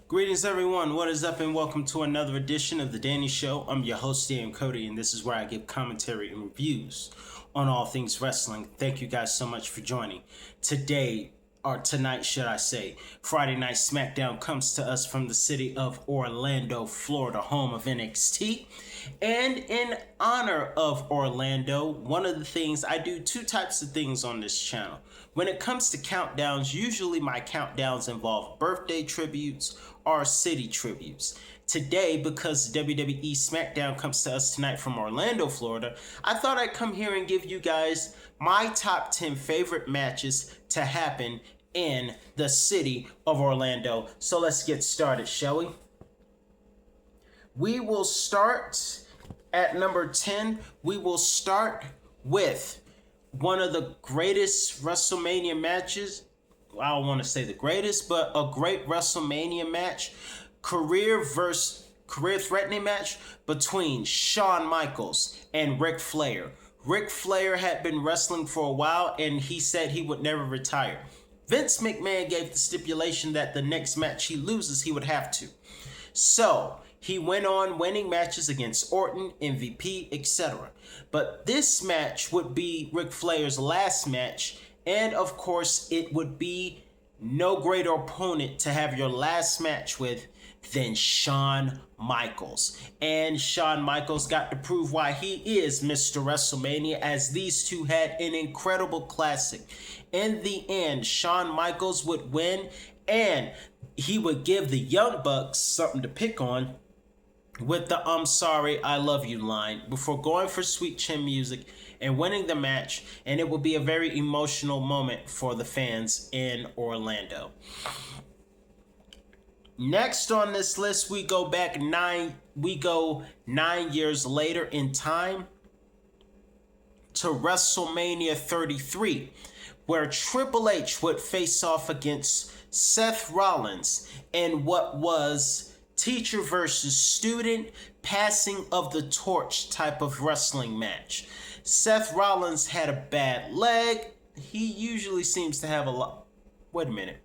Greetings, everyone. What is up, and welcome to another edition of The Danny Show. I'm your host, Dan Cody, and this is where I give commentary and reviews on all things wrestling. Thank you guys so much for joining. Tonight, should I say, Friday Night SmackDown comes to us from the city of Orlando, Florida, home of NXT. And in honor of Orlando, one of the things, I do two types of things on this channel. When it comes to countdowns, usually my countdowns involve birthday tributes or city tributes. Today, because WWE SmackDown comes to us tonight from Orlando, Florida, I thought I'd come here and give you guys my top 10 favorite matches to happen in the city of Orlando. So let's get started, shall we? We will start at number 10. We will start with one of the greatest WrestleMania matches. I don't want to say the greatest, but a great WrestleMania match. Career threatening match between Shawn Michaels and Ric Flair. Ric Flair had been wrestling for a while, and he said he would never retire. Vince McMahon gave the stipulation that the next match he loses, he would have to. So he went on winning matches against Orton, MVP, etc. But this match would be Ric Flair's last match, and of course it would be no greater opponent to have your last match with than Shawn Michaels. And Shawn Michaels got to prove why he is Mr. WrestleMania, as these two had an incredible classic. In the end, Shawn Michaels would win, and he would give the Young Bucks something to pick on with the "I'm sorry, I love you" line before going for sweet chin music and winning the match, and it will be a very emotional moment for the fans in Orlando. Next on this list, we go 9 years later in time to WrestleMania 33, where Triple H would face off against Seth Rollins in what was teacher versus student, passing of the torch type of wrestling match. Seth Rollins had a bad leg. He usually seems to have a lot. Wait a minute.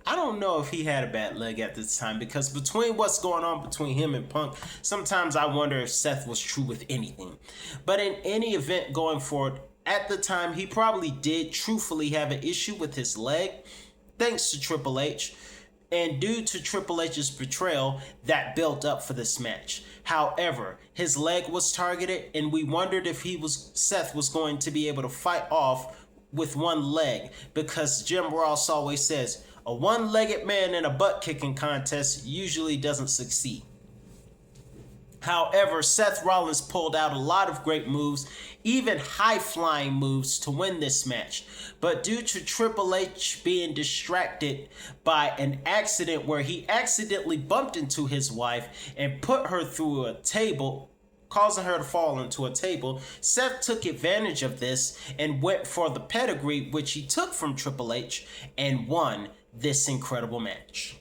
I don't know if he had a bad leg at this time, because between what's going on between him and Punk, sometimes I wonder if Seth was true with anything. But in any event going forward, at the time, he probably did truthfully have an issue with his leg, thanks to Triple H. And due to Triple H's betrayal, that built up for this match. However, his leg was targeted, and we wondered if Seth was going to be able to fight off with one leg, because Jim Ross always says a one-legged man in a butt-kicking contest usually doesn't succeed. However, Seth Rollins pulled out a lot of great moves, even high-flying moves, to win this match. But due to Triple H being distracted by an accident where he accidentally bumped into his wife and put her through a table, causing her to fall into a table, Seth took advantage of this and went for the pedigree, which he took from Triple H, and won this incredible match.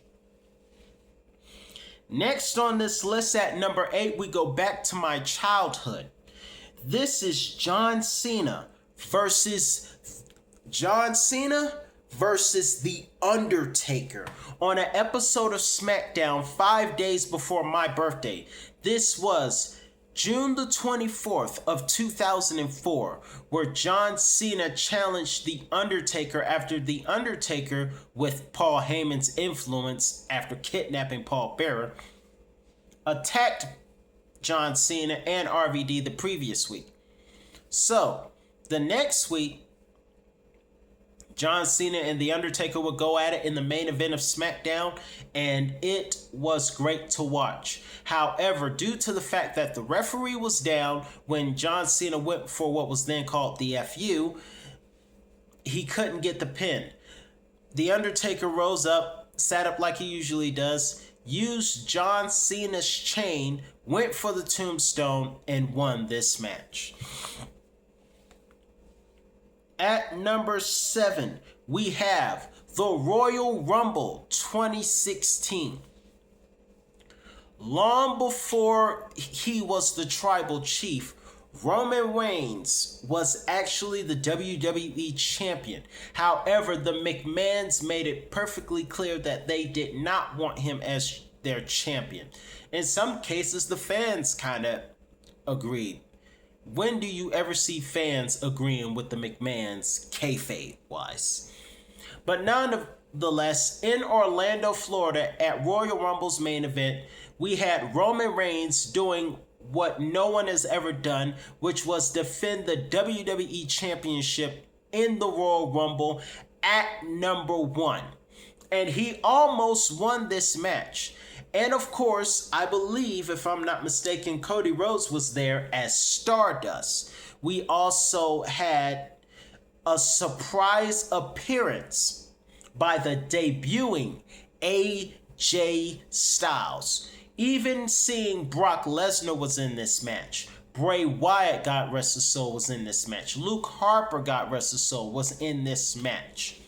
Next on this list at number 8, we go back to my childhood. This is John Cena versus The Undertaker on an episode of SmackDown 5 days before my birthday. This was June the 24th of 2004, where John Cena challenged The Undertaker after The Undertaker, with Paul Heyman's influence after kidnapping Paul Bearer, attacked John Cena and RVD the previous week. So, the next week, John Cena and The Undertaker would go at it in the main event of SmackDown, and it was great to watch. However, due to the fact that the referee was down when John Cena went for what was then called the FU, he couldn't get the pin. The Undertaker rose up, sat up like he usually does, used John Cena's chain, went for the tombstone, and won this match. At number 7, we have the Royal Rumble 2016. Long before he was the tribal chief, Roman Reigns was actually the WWE champion. However, the McMahons made it perfectly clear that they did not want him as their champion. In some cases, the fans kind of agreed. When do you ever see fans agreeing with the McMahons kayfabe-wise? But nonetheless, in Orlando, Florida, at Royal Rumble's main event, we had Roman Reigns doing what no one has ever done, which was defend the WWE Championship in the Royal Rumble at number 1. And he almost won this match. And of course, I believe, if I'm not mistaken, Cody Rhodes was there as Stardust. We also had a surprise appearance by the debuting AJ Styles. Even seeing Brock Lesnar was in this match. Bray Wyatt, God rest his soul, was in this match. Luke Harper, God rest his soul, was in this match.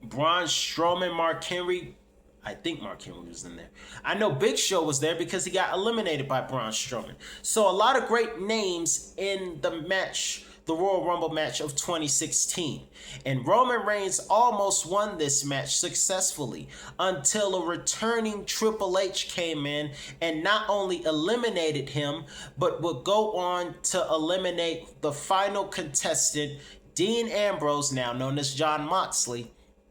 Braun Strowman, Mark Henry, I think Mark Henry was in there. I know Big Show was there because he got eliminated by Braun Strowman. So a lot of great names in the match, the Royal Rumble match of 2016. And Roman Reigns almost won this match successfully until a returning Triple H came in and not only eliminated him, but would go on to eliminate the final contestant, Dean Ambrose, now known as Jon Moxley,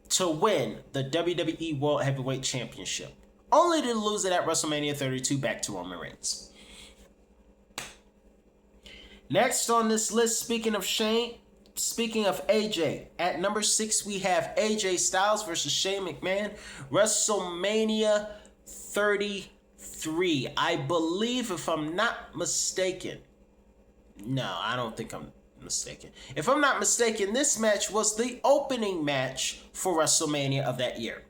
to win the WWE World Heavyweight Championship, only to lose it at WrestleMania 32 back to Roman Reigns. Next on this list, speaking of AJ, at number 6 we have AJ Styles versus Shane McMahon, WrestleMania 33. I believe, if I'm not mistaken, no, I don't think I'm mistaken. If I'm not mistaken, this match was the opening match for WrestleMania of that year.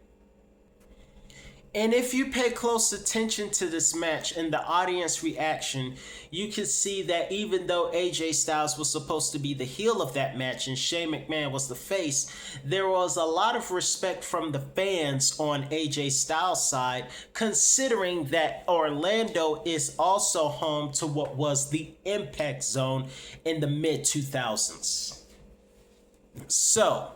And if you pay close attention to this match and the audience reaction, you can see that even though AJ Styles was supposed to be the heel of that match and Shane McMahon was the face, there was a lot of respect from the fans on AJ Styles' side, considering that Orlando is also home to what was the Impact Zone in the mid-2000s. So,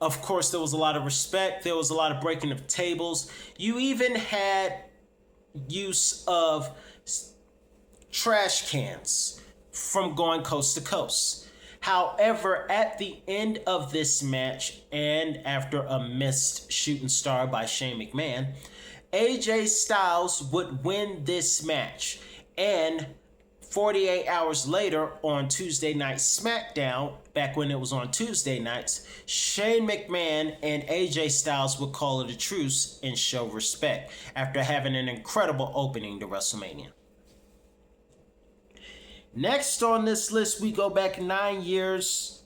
of course, there was a lot of respect. There was a lot of breaking of tables. You even had use of trash cans from going coast to coast. However, at the end of this match, and after a missed shooting star by Shane McMahon, AJ Styles would win this match. And 48 hours later, on Tuesday Night SmackDown, back when it was on Tuesday nights, Shane McMahon and AJ Styles would call it a truce and show respect after having an incredible opening to WrestleMania. Next on this list, we go back 9 years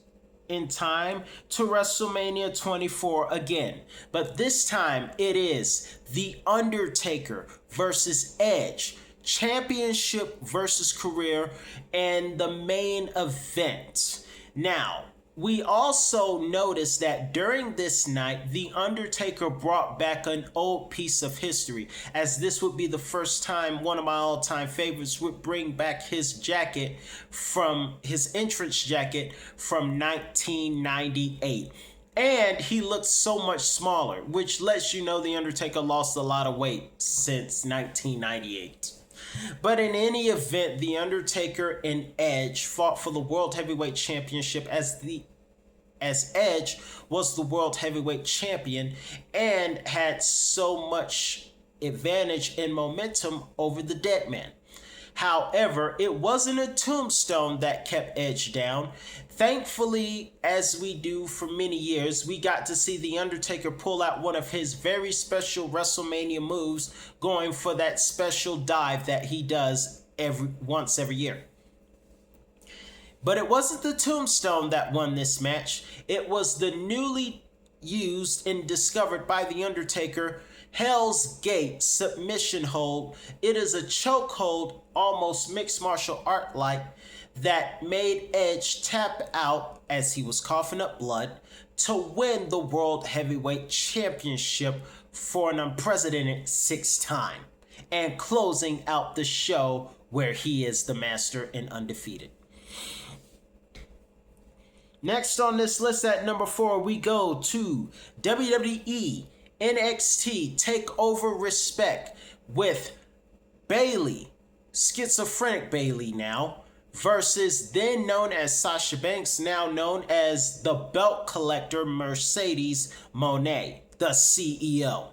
in time to WrestleMania 24 again. But this time, it is The Undertaker versus Edge. Championship versus career, and the main event. Now, we also noticed that during this night, The Undertaker brought back an old piece of history, as this would be the first time one of my all-time favorites would bring back his jacket from his entrance jacket from 1998. And he looked so much smaller, which lets you know The Undertaker lost a lot of weight since 1998. But in any event, The Undertaker and Edge fought for the World Heavyweight Championship as Edge was the World Heavyweight Champion and had so much advantage and momentum over the Dead Man. However, it wasn't a tombstone that kept Edge down. Thankfully, as we do for many years, we got to see The Undertaker pull out one of his very special WrestleMania moves, going for that special dive that he does once every year. But it wasn't the tombstone that won this match. It was the newly used and discovered by The Undertaker Hell's Gate submission hold. It is a choke hold, almost mixed martial art like, that made Edge tap out as he was coughing up blood to win the World Heavyweight Championship for an unprecedented 6th time, and closing out the show where he is the master and undefeated. Next on this list at number 4, we go to WWE NXT TakeOver Respect with Bayley, schizophrenic Bayley now, versus then known as Sasha Banks, now known as the belt collector Mercedes Moné, the CEO.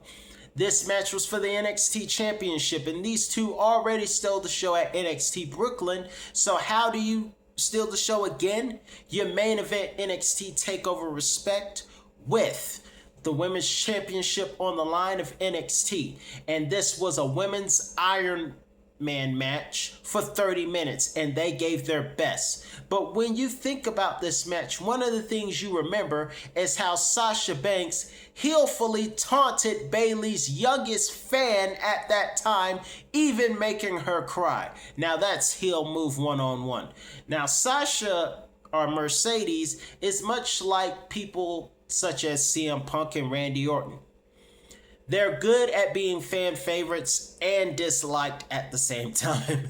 This match was for the NXT Championship, and these two already stole the show at NXT Brooklyn. So how do you steal the show again? Your main event NXT TakeOver Respect with the Women's Championship on the line of NXT. And this was a women's Iron Man match for 30 minutes, and they gave their best. But when you think about this match, one of the things you remember is how Sasha Banks heelfully taunted Bayley's youngest fan at that time, even making her cry. Now that's heel move one-on-one. Now Sasha, or Mercedes, is much like people such as CM Punk and Randy Orton. They're good at being fan favorites and disliked at the same time.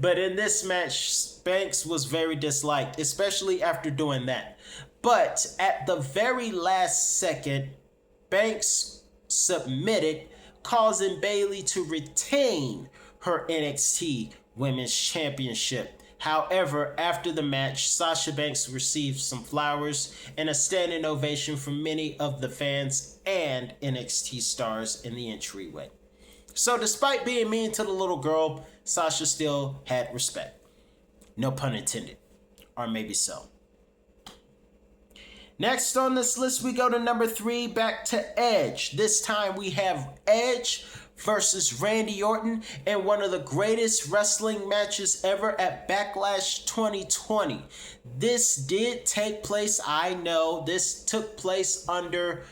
But in this match, Banks was very disliked, especially after doing that. But at the very last second, Banks submitted, causing Bayley to retain her NXT Women's Championship. However, after the match, Sasha Banks received some flowers and a standing ovation from many of the fans and NXT stars in the entryway. So despite being mean to the little girl, Sasha still had respect. No pun intended. Or maybe so. Next on this list, we go to number 3, back to Edge. This time we have Edge versus Randy Orton in one of the greatest wrestling matches ever at Backlash 2020. This did take place, I know, this took place under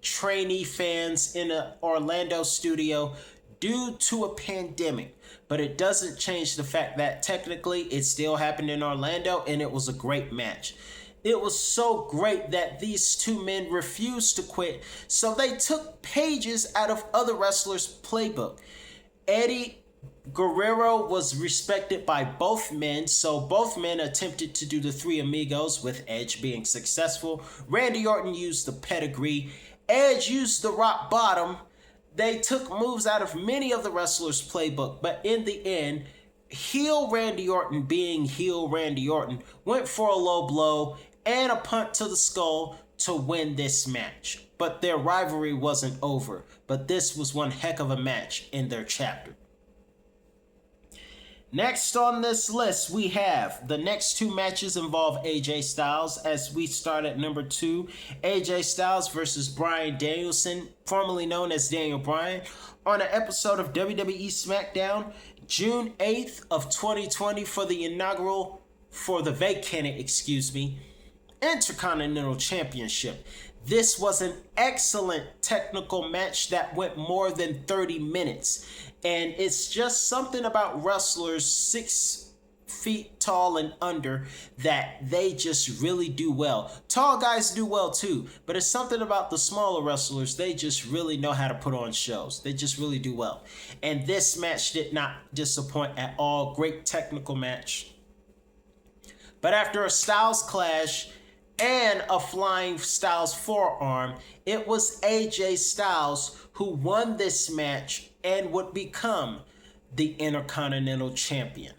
trainee fans in an Orlando studio due to a pandemic. But it doesn't change the fact that technically it still happened in Orlando and it was a great match. It was so great that these two men refused to quit, so they took pages out of other wrestlers' playbook. Eddie Guerrero was respected by both men, so both men attempted to do the Three Amigos, with Edge being successful. Randy Orton used the pedigree. Edge used the rock bottom. They took moves out of many of the wrestlers' playbook, but in the end, heel Randy Orton, being heel Randy Orton, went for a low blow and a punt to the skull to win this match. But their rivalry wasn't over. But this was one heck of a match in their chapter. Next on this list, we have the next two matches involve AJ Styles. As we start at number 2, AJ Styles versus Bryan Danielson, formerly known as Daniel Bryan, on an episode of WWE SmackDown, June 8th of 2020 for the vacated, Intercontinental Championship. This was an excellent technical match that went more than 30 minutes. And it's just something about wrestlers 6 feet tall and under that they just really do well. Tall guys do well too, but it's something about the smaller wrestlers. They just really know how to put on shows. They just really do well. And this match did not disappoint at all. Great technical match. But after a Styles clash and a flying Styles forearm, it was AJ Styles who won this match and would become the Intercontinental Champion.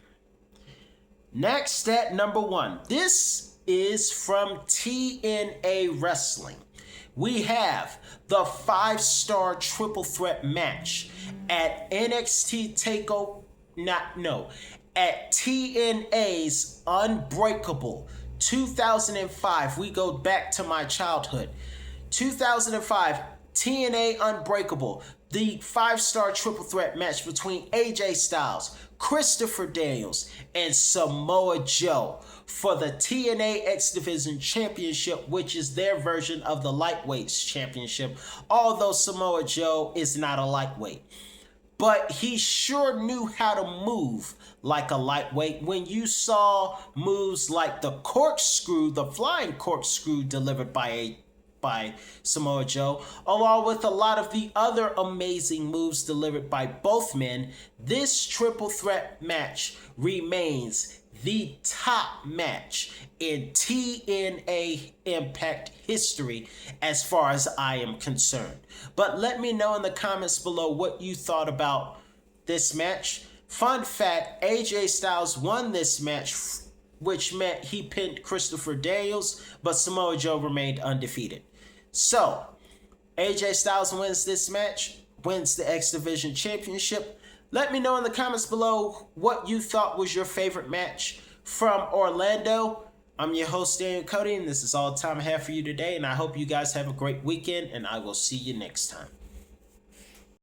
Next at number 1, this is from TNA Wrestling. We have the 5-star triple threat match at at TNA's Unbreakable 2005. We go back to my childhood. 2005, TNA Unbreakable, the 5-star triple threat match between AJ Styles, Christopher Daniels, and Samoa Joe for the TNA X Division Championship, which is their version of the Lightweights Championship, although Samoa Joe is not a lightweight. But he sure knew how to move like a lightweight. When you saw moves like the corkscrew, the flying corkscrew delivered by by Samoa Joe, along with a lot of the other amazing moves delivered by both men. This triple threat match remains the top match in TNA Impact history as far as I am concerned. But let me know in the comments below what you thought about this match. Fun fact, AJ Styles won this match, which meant he pinned Christopher Daniels, but Samoa Joe remained undefeated. So, AJ Styles wins this match, wins the X Division Championship. Let me know in the comments below what you thought was your favorite match from Orlando. I'm your host, Daniel Cody, and this is all the time I have for you today, and I hope you guys have a great weekend, and I will see you next time.